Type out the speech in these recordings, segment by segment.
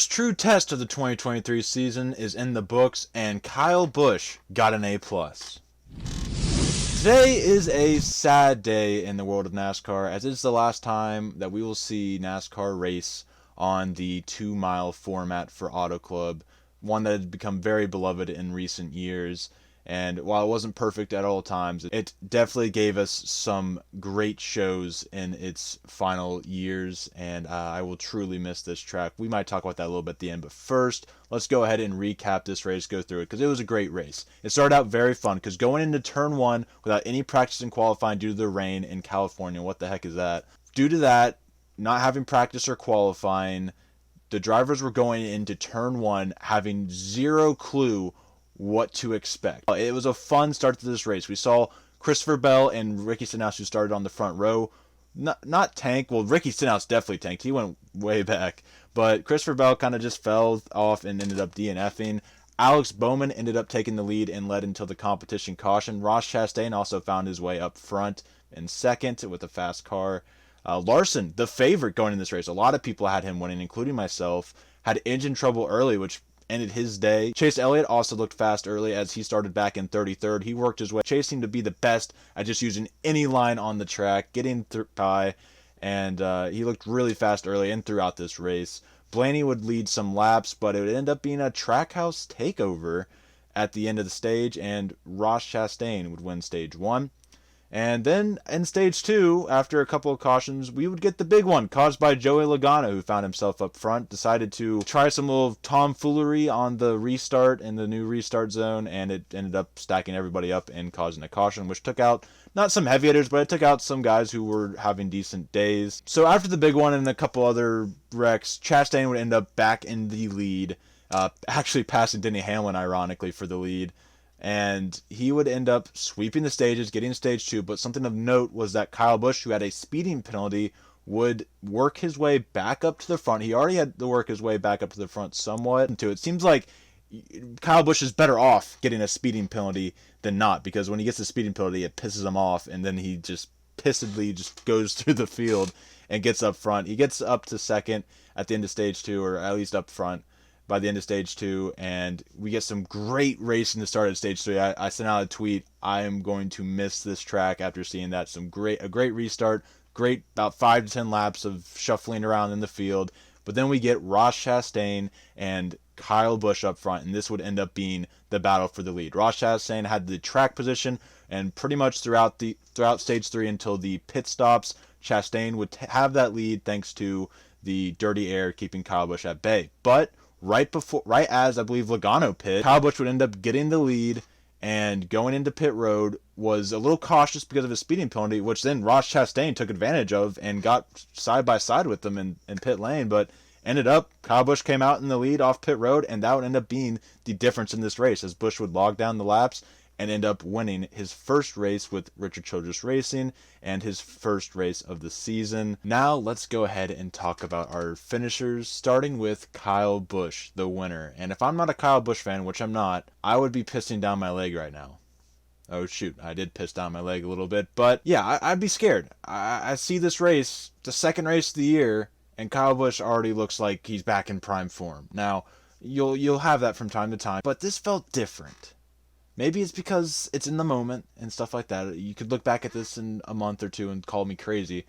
first true test of the 2023 season is in the books, and Kyle Busch got an A+. Today is a sad day in the world of NASCAR, as it's the last time that we will see NASCAR race on the 2-mile format for Auto Club, one that had become very beloved in recent years. And while it wasn't perfect at all times, it definitely gave us some great shows in its final years, and I will truly miss this track. We might talk about that a little bit at the end, but first, let's go ahead and recap this race, go through it, because it was a great race. It started out very fun, because going into turn one without any practice in qualifying due to the rain in California, what the heck is that? Due to that, not having practice or qualifying, the drivers were going into turn one having zero clue what to expect. It was a fun start to this race. We saw Christopher Bell and Ricky Stenhouse, who started on the front row, not tank. Well, Ricky Stenhouse definitely tanked. He went way back. But Christopher Bell kind of just fell off and ended up DNFing. Alex Bowman ended up taking the lead and led until the competition caution. Ross Chastain also found his way up front in second with a fast car. Larson, the favorite going in this race, a lot of people had him winning, including myself, had engine trouble early, which ended his day. Chase Elliott also looked fast early as he started back in 33rd. He worked his way. Chase seemed to be the best at just using any line on the track, getting by, and he looked really fast early and throughout this race. Blaney would lead some laps, but it would end up being a trackhouse takeover at the end of the stage, and Ross Chastain would win stage one. And then in stage two, after a couple of cautions, we would get the big one caused by Joey Logano, who found himself up front, decided to try some little tomfoolery on the restart in the new restart zone, and it ended up stacking everybody up and causing a caution, which took out not some heavy hitters, but it took out some guys who were having decent days. So after the big one and a couple other wrecks, Chastain would end up back in the lead, actually passing Denny Hamlin, ironically, for the lead. And he would end up sweeping the stages, getting stage two. But something of note was that Kyle Busch, who had a speeding penalty, would work his way back up to the front. He already had to work his way back up to the front somewhat. It seems like Kyle Busch is better off getting a speeding penalty than not, because when he gets a speeding penalty, it pisses him off, and then he just pissedly just goes through the field and gets up front. He gets up to second at the end of stage two, or at least up front by the end of stage two, and we get some great racing to start at stage three. I sent out a tweet. I am going to miss this track after seeing that. A great restart, great about 5 to 10 laps of shuffling around in the field. But then we get Ross Chastain and Kyle Busch up front, and this would end up being the battle for the lead. Ross Chastain had the track position, and pretty much throughout stage three until the pit stops, Chastain would have that lead thanks to the dirty air keeping Kyle Busch at bay. But right as I believe Logano pit, Kyle Busch would end up getting the lead, and going into pit road was a little cautious because of his speeding penalty, which then Ross Chastain took advantage of and got side by side with them in pit lane. But ended up, Kyle Busch came out in the lead off pit road, and that would end up being the difference in this race, as Busch would log down the laps and end up winning his first race with Richard Childress Racing and his first race of the season. Now let's go ahead and talk about our finishers, starting with Kyle Busch, the winner. And if I'm not a Kyle Busch fan, which I'm not, I would be pissing down my leg right now. Oh shoot, I did piss down my leg a little bit, but yeah, I'd be scared. I see this race, the second race of the year, and Kyle Busch already looks like he's back in prime form. Now, you'll have that from time to time, but this felt different. Maybe it's because it's in the moment and stuff like that. You could look back at this in a month or two and call me crazy,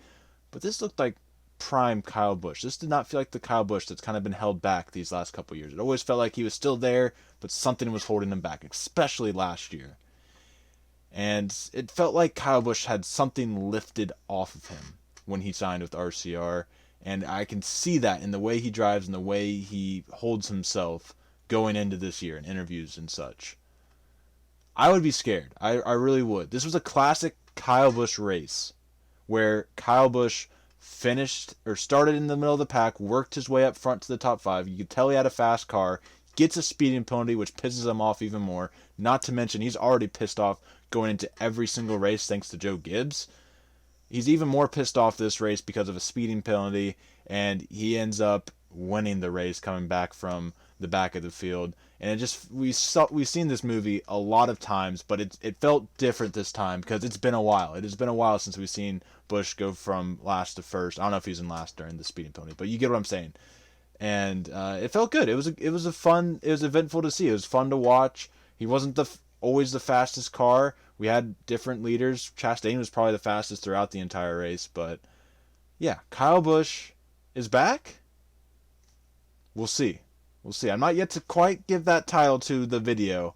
but this looked like prime Kyle Busch. This did not feel like the Kyle Busch that's kind of been held back these last couple years. It always felt like he was still there, but something was holding him back, especially last year. And it felt like Kyle Busch had something lifted off of him when he signed with RCR, and I can see that in the way he drives and the way he holds himself going into this year in interviews and such. I would be scared. I really would. This was a classic Kyle Busch race where Kyle Busch finished or started in the middle of the pack, worked his way up front to the top five. You could tell he had a fast car, gets a speeding penalty, which pisses him off even more. Not to mention he's already pissed off going into every single race thanks to Joe Gibbs. He's even more pissed off this race because of a speeding penalty, and he ends up winning the race coming back from the back of the field. And it just, we've seen this movie a lot of times, but it felt different this time because it's been a while. It has been a while since we've seen Busch go from last to first. I don't know if he's in last during the speeding penalty, but you get what I'm saying. and it felt good. It was eventful to see. It was fun to watch. He wasn't always the fastest car. We had different leaders. Chastain was probably the fastest throughout the entire race, but yeah, Kyle Busch is back. We'll see. We'll see. I'm not yet to quite give that title to the video,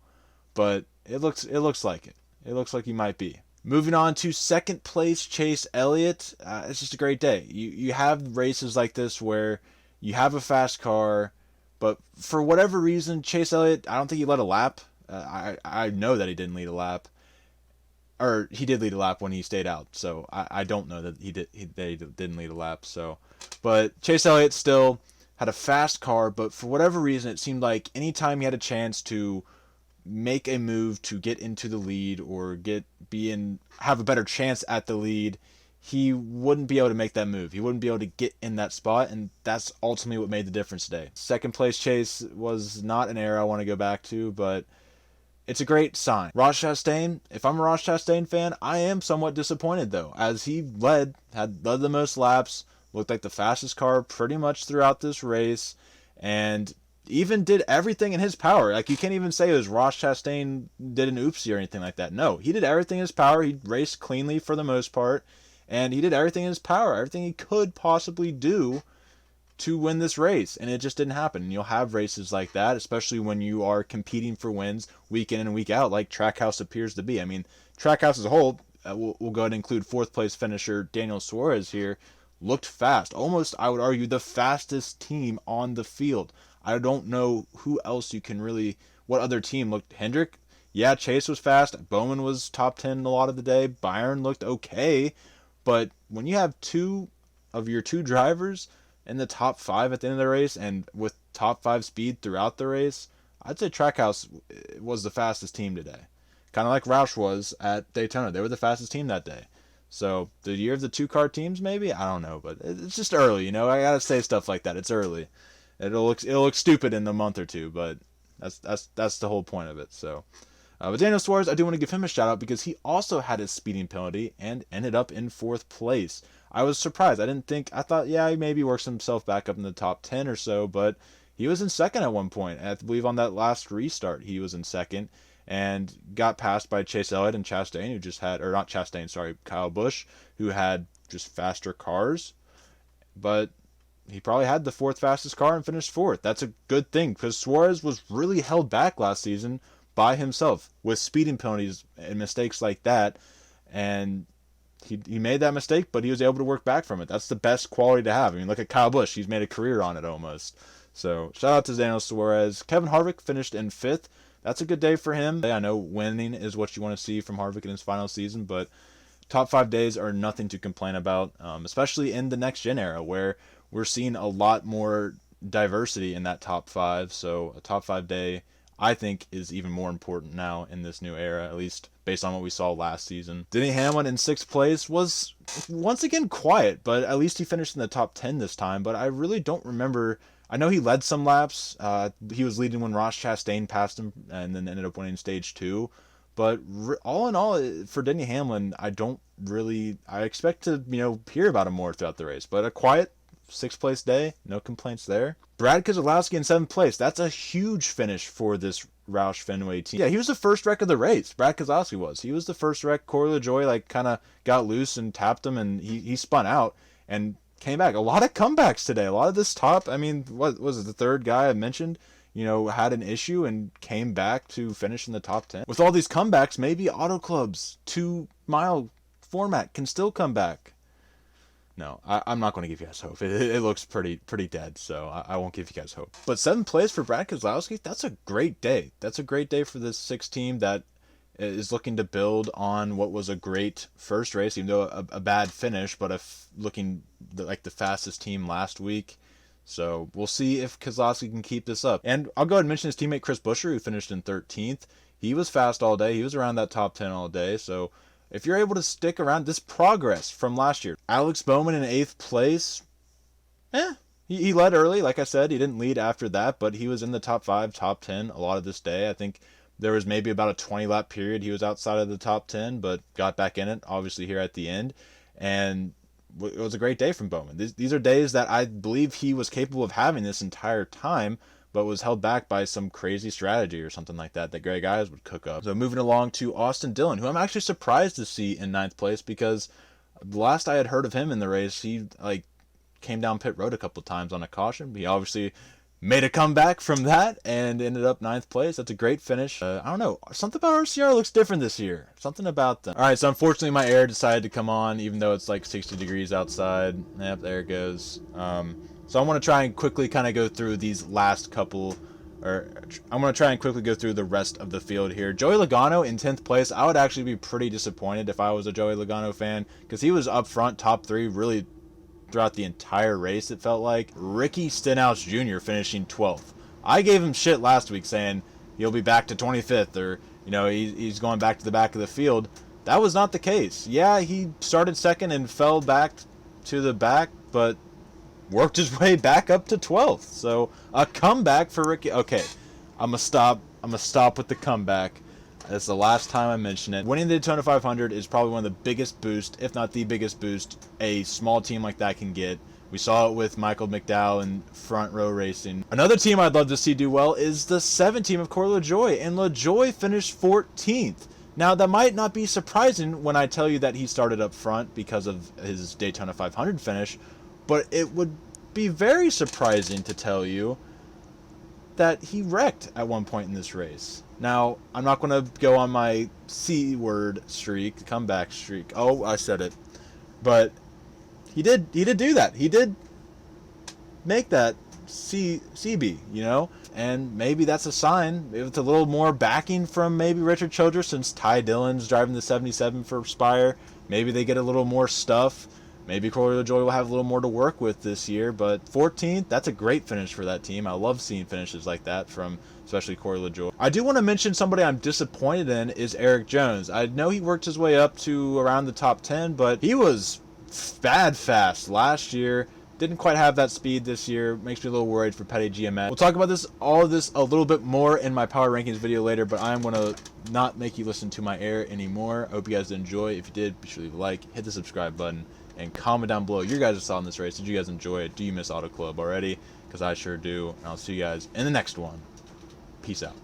but it looks like it. It looks like he might be. Moving on to second place, Chase Elliott. It's just a great day. You have races like this where you have a fast car, but for whatever reason, Chase Elliott, I don't think he led a lap. I know that he didn't lead a lap, or he did lead a lap when he stayed out. So I don't know that he didn't lead a lap. So, but Chase Elliott still had a fast car, but for whatever reason, it seemed like anytime he had a chance to make a move to get into the lead or have a better chance at the lead, he wouldn't be able to make that move. He wouldn't be able to get in that spot, and that's ultimately what made the difference today. Second place Chase was not an error I want to go back to, but it's a great sign. Ross Chastain, if I'm a Ross Chastain fan, I am somewhat disappointed though, as he led the most laps, looked like the fastest car pretty much throughout this race, and even did everything in his power. Like, you can't even say it was Ross Chastain did an oopsie or anything like that. No, he did everything in his power. He raced cleanly for the most part, and he did everything in his power, everything he could possibly do to win this race, and it just didn't happen. And you'll have races like that, especially when you are competing for wins week in and week out, like Trackhouse appears to be. I mean, Trackhouse as a whole, we'll go ahead and include fourth place finisher Daniel Suarez here, looked fast. Almost, I would argue, the fastest team on the field. I don't know who else you can really, what other team looked. Hendrick, yeah, Chase was fast. Bowman was top 10 a lot of the day. Byron looked okay. But when you have two of your two drivers in the top 5 at the end of the race and with top 5 speed throughout the race, I'd say Trackhouse was the fastest team today. Kind of like Roush was at Daytona. They were the fastest team that day. So the year of the 2-car teams, maybe? I don't know, but it's just early, you know? I gotta say stuff like that. It's early. It'll look stupid in a month or two, but that's the whole point of it. So, but Daniel Suarez, I do want to give him a shout out because he also had his speeding penalty and ended up in 4th place. I was surprised. I thought, yeah, he maybe works himself back up in the top 10 or so, but he was in second at one point. I believe on that last restart, he was in second and got passed by Chase Elliott and Chastain, who just had, or not Chastain, sorry, Kyle Busch, who had just faster cars. But he probably had the 4th fastest car and finished 4th. That's a good thing because Suarez was really held back last season by himself with speeding penalties and mistakes like that. And he made that mistake, but he was able to work back from it. That's the best quality to have. I mean, look at Kyle Busch. He's made a career on it almost. So shout out to Daniel Suarez. Kevin Harvick finished in 5th. That's a good day for him. I know winning is what you want to see from Harvick in his final season, but top 5 days are nothing to complain about, especially in the next gen era where we're seeing a lot more diversity in that top 5. So a top 5 day, I think, is even more important now in this new era, at least based on what we saw last season. Denny Hamlin in 6th place was once again quiet, but at least he finished in the top 10 this time. But I really don't remember. I know he led some laps. He was leading when Ross Chastain passed him and then ended up winning stage 2. But all in all, for Denny Hamlin, I expect to, hear about him more throughout the race. But a quiet 6th place day, no complaints there. Brad Keselowski in 7th place. That's a huge finish for this Roush Fenway team. Yeah, he was the first wreck of the race. Brad Keselowski was. He was the first wreck. Corey LaJoie kind of got loose and tapped him, and he spun out and came back. A lot of comebacks today. A lot of this top. I mean, what was it? The 3rd guy I mentioned, had an issue and came back to finish in the top 10. With all these comebacks, maybe Auto Club's 2-mile format can still come back. No, I'm not going to give you guys hope. It looks pretty dead, so I won't give you guys hope. But 7th place for Brad Keselowski, that's a great day. That's a great day for this 6 team that is looking to build on what was a great first race, even though a bad finish, but looking like the fastest team last week. So we'll see if Keselowski can keep this up. And I'll go ahead and mention his teammate Chris Buescher, who finished in 13th. He was fast all day. He was around that top 10 all day, so if you're able to stick around this progress from last year. Alex Bowman in 8th place. He led early. Like I said, he didn't lead after that, but he was in the top 5, top 10 a lot of this day. I think there was maybe about a 20-lap period he was outside of the top 10, but got back in it, obviously, here at the end. And it was a great day from Bowman. These are days that I believe he was capable of having this entire time, but was held back by some crazy strategy or something like that Greg Eyes would cook up. So moving along to Austin Dillon, who I'm actually surprised to see in 9th place, because the last I had heard of him in the race, he came down pit road a couple times on a caution. He obviously made a comeback from that and ended up 9th place. That's a great finish. I don't know. Something about RCR looks different this year. Something about them. All right, so unfortunately my air decided to come on, even though it's like 60 degrees outside. Yep, there it goes. So I want to try and quickly kind of go through these last couple, or I'm going to try and quickly go through the rest of the field here. Joey Logano in 10th place. I would actually be pretty disappointed if I was a Joey Logano fan, because he was up front, top 3, really throughout the entire race, it felt like. Ricky Stenhouse Jr. finishing 12th. I gave him shit last week saying he'll be back to 25th, or, you know, he's going back to the back of the field. That was not the case. Yeah, he started second and fell back to the back, but worked his way back up to 12th. So a comeback for Ricky. Okay, I'm gonna stop with the comeback. That's the last time I mention it. Winning the Daytona 500 is probably one of the biggest boosts, if not the biggest boost, a small team like that can get. We saw it with Michael McDowell in Front Row Racing. Another team I'd love to see do well is the 7 team of Corey LaJoie, and LaJoie finished 14th. Now, that might not be surprising when I tell you that he started up front because of his Daytona 500 finish, but it would be very surprising to tell you that he wrecked at one point in this race. Now, I'm not going to go on my C-word streak, comeback streak. Oh, I said it. But he did do that. He did make that CB, you know? And maybe that's a sign. Maybe it's a little more backing from maybe Richard Childress, since Ty Dillon's driving the 77 for Spire. Maybe they get a little more stuff. Maybe Corey LaJoie will have a little more to work with this year, but 14th, that's a great finish for that team. I love seeing finishes like that from especially Corey LaJoie. I do want to mention somebody I'm disappointed in is Eric Jones. I know he worked his way up to around the top 10, but he was bad fast last year. Didn't quite have that speed this year. Makes me a little worried for Petty GMS. We'll talk about all of this a little bit more in my power rankings video later, but I'm going to not make you listen to my air anymore. I hope you guys enjoy. If you did, be sure to leave a like, hit the subscribe button, and comment down below your guys' thoughts on this race. Did you guys enjoy it? Do you miss Auto Club already? Because I sure do. And I'll see you guys in the next one. Peace out.